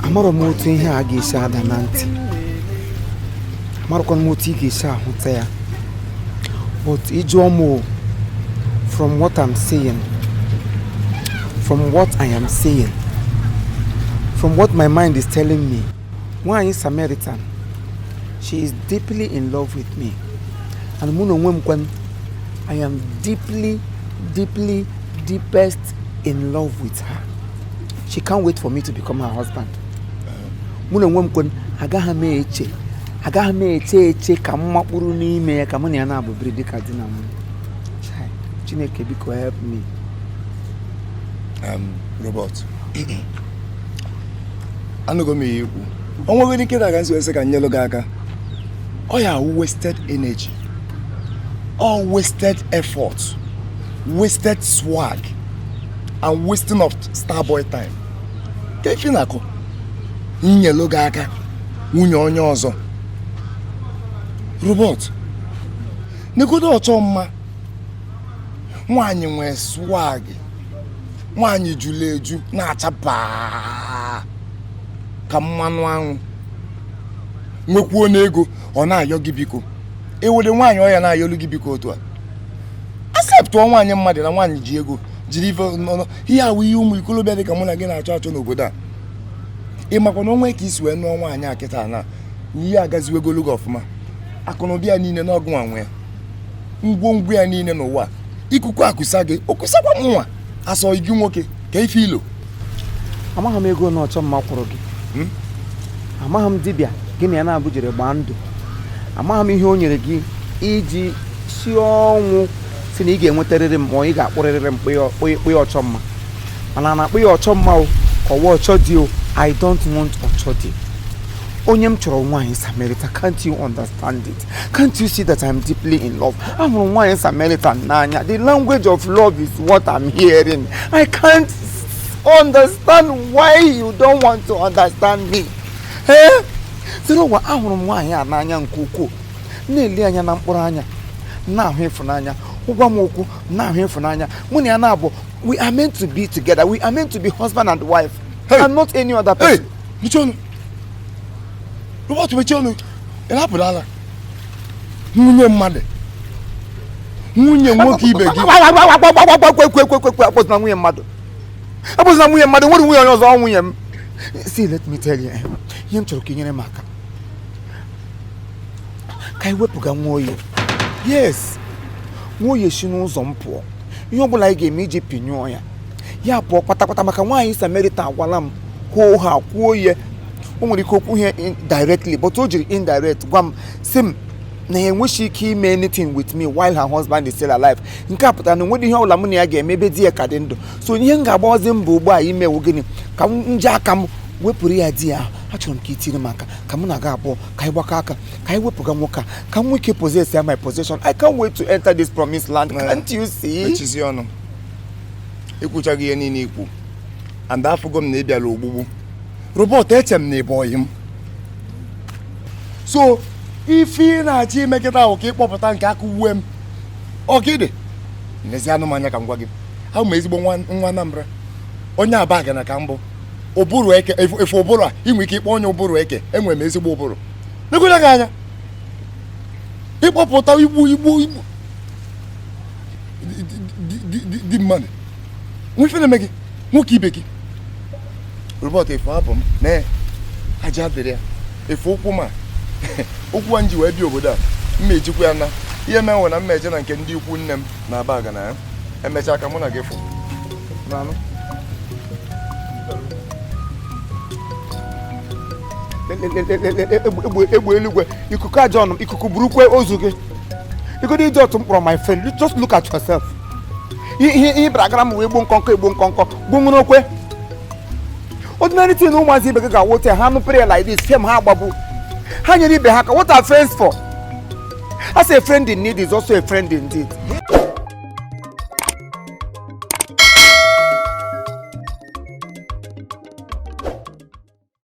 Amaro m otu ihe a ga-esi ada na ntị. Amarọkwa m otu ị ga-esi ahụta ya. But ịjụọ m from what I'm saying, from what I am saying, from what my mind is telling me, NWANYI Sameritan, she is deeply in love with me. And I am deepest in love with her. She can't wait for me to become her husband. Agaghị m eche ka m makpụrụ n'ime ya ka mụ na ya na-abụbiri dịka di na nwunye. Chineke biko help me. Robert. Anụgo m ihe ikwu. Onweghị ike na gansi wese ka nyelo gị aka. Ọ ya wasted energy. All wasted effort. Wasted swag. And wasting of starboy time. Ka ife na-akọ. Nyelo gị aka. Nwunye onye ọzọ. Robert, negodo ọchọ mma. Nwaanyị nwe swag. Nwaanyị julu eju na-acha baa ka mmanụ anwụ. Nwekwuo n'ego ọ na-ayọ gị biko. Ewere nwaanyị ọ ya na-ayọlu gị biko otu a. Accept nwaanyị mmadụ na nwaanyị ji ego jiri ife nọ ihe awụ ihe ụmụ ikolobịa dị ka mụ na gị na-achọ achọ n'obodo a. Ị makwa na onwe ka isi wee nụọ nwaanyị a kịta na ihe agaziwegolu gị ọfụma. Akụnụbi ya niile n'ọgụ nwa ya. Ngwongwo ya niile n'ụwa. Ikuku akụsa gị, okusakwa nwa. Asọ igi nwoke ka ife ilo. Amaghị m ego na ọchọ mma kwụrụ gị. Amaghị m dibịa gị na ya na-abụ jere gbaa ndụ. Amaghị m ihe o nyere gị iji si ọnwụ si na ị ga-enwetarịrị m ma ị ga-akpụrịrị m kpụị ọchọ mma. Mana na akpụị ọchọ mma o, ọwa ọchọ dị o. I don't want ọchọ dị. Onye m chọrọ NWANYI Sameritan, can't you understand it? Can't you see that I'm deeply in love? I'm NWANYI Sameritan n'anya. The language of love is what I'm hearing. I can't understand why you don't want to understand me. Eh? Zero wa ahụrụ m nwaanyị a n'anya nke ukwuu. Na-eli anya na mkpụrụ anya. Na-ahụ ịfụnanya. Ụgwa m okwu na-ahụ ịfụnanya. Mụ na ya na-abụ, we are meant to be together. We are meant to be husband and wife. Hey. And not any other person. Hey, Michonu. Robert Michonu. Elapụla ala. Nwunye mmadụ. Nwunye nwoke ibe gị. Abụzina nwunye mmadụ. Abụzina nwunye mmadụ. Nwere nwunye onye ọzọ nwunye m. See, let me tell you. Ihe m chọrọ ka inyere m aka. Ka iwepụga nwa oyi. Yes. Nwa oyi si n'ụzọ m pụọ. Ihe ọbụla anyị ga-eme iji pinyụọ ya. Ya pụọ kpatakpata maka NWANYI Sameritan agwala m kwuo ha kwuo ihe. O nwere ike okwu ihe directly, but o jiri indirect gwa m sị m na ya enweghị ike ime anything with me while her husband is still alive. Nke a pụtara na onwedị ihe ọbụla mụ na ya ga-eme ebe di ya ka dị ndụ. So ihe m ga-agbawazi mbọ ugbu a imewu gịnị ka m nje aka m wepụrụ ya di ya. Achọrọ m ka itiri m aka ka mụ na-aga abụọ ka anyị gbakọ aka ka anyị wepụga nwoke a ka m nwee ike possess ya my possession. I can't wait to enter this promised land. Can't you see? Echizi ọnụ. Ikwuchaghị ihe niile ikwu. And afụgo m na ị bịara ogbugbu. Robert eche m na ị bụ ọyị m. So ife ị na-achọ imekịta ahụ ka ịkpọpụta nke aka uwe m. Ọgịdị. N'ezi anụmanya ka m gwa gị. Ahụ m ezigbo nwa Anambra. Onye Abaga na ka mbụ. Ụbụrụ eke efe ụbụrụ a inwe ike ịkpọ onye ụbụrụ eke enwere m ezigbo ụbụrụ. Negoda gị anya. Ịkpọpụta igbu di mmadụ. Nwefe na-eme gị nwoke ibe gị. Robert efe abụ m mee aja dịrị ya efe ụkwụ ma ụkwụ a nji wee bịa obodo a mma ejikwa ya na ihe menwe na mma eje na nke ndị ikwu nne m na Abaga na ya emechaa ka mụ na gị fụ n'anụ egbe eluigwe ikuku aja ọnụ ikuku burukwe ozu gị. Igodo ije otu mkpọrọ my friend, just look at yourself. Ihe bragara m wee gbo nkọnkọ gbunwere okwe. Ordinary thing ụmụazị ibe gị ga-awote ha nụpere ya like this fem ha agbabu ha nyere ibe ha ka what are friends for? As a friend in need is also a friend indeed.